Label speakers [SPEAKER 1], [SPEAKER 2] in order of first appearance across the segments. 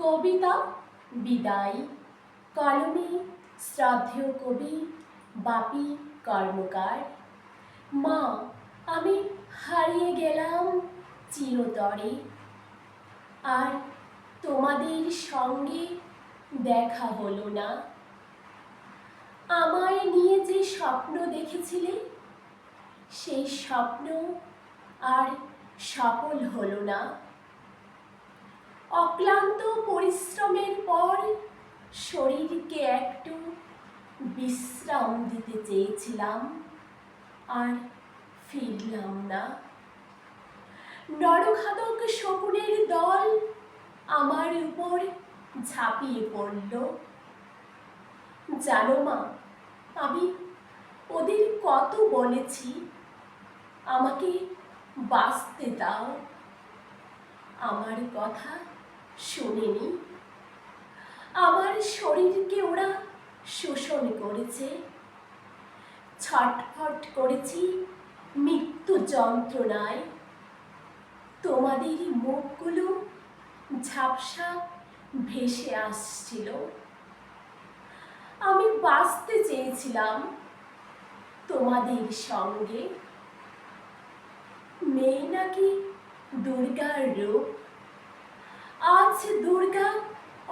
[SPEAKER 1] কবিতা বিদায়, কলমে শ্রদ্ধেয় কবি বাপি কর্মকার। মা, আমি হারিয়ে গেলাম চিরতরে, আর তোমাদের সঙ্গে দেখা হলো না। আমায় নিয়ে যে স্বপ্ন দেখেছিলে, সেই স্বপ্ন আর সফল হলো না। অক্লান্ত পরিশ্রমের পর শরীরকে একটু বিশ্রাম দিতে চেয়েছিলাম, আর ফিরলাম না। নরঘাতক শকুনের দল আমার উপর ঝাঁপিয়ে পড়ল। জানো মা, আমি ওদের কত বলেছি আমাকে বাঁচতে দাও, আমার কথা শোনেনি। আমার শরীরকে ওরা শোষণ করেছে, ছটফট করেছি মৃত্যু যন্ত্রণায়। তোমাদের মুখগুলো ঝাপসা ভেসে আসছিল। আমি বাঁচতে চেয়েছিলাম তোমাদের সঙ্গে। মেয়ে নাকি দুর্গার রূপ, আজ দুর্গা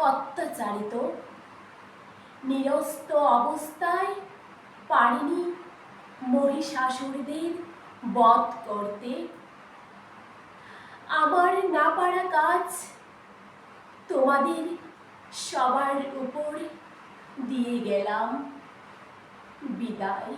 [SPEAKER 1] অত্যাচারিত। নিরস্ত অবস্থায় পারিনি মহিষাসুরদের বধ করতে। আমার না পারা কাজ তোমাদের সবার উপর দিয়ে গেলাম। বিদায়।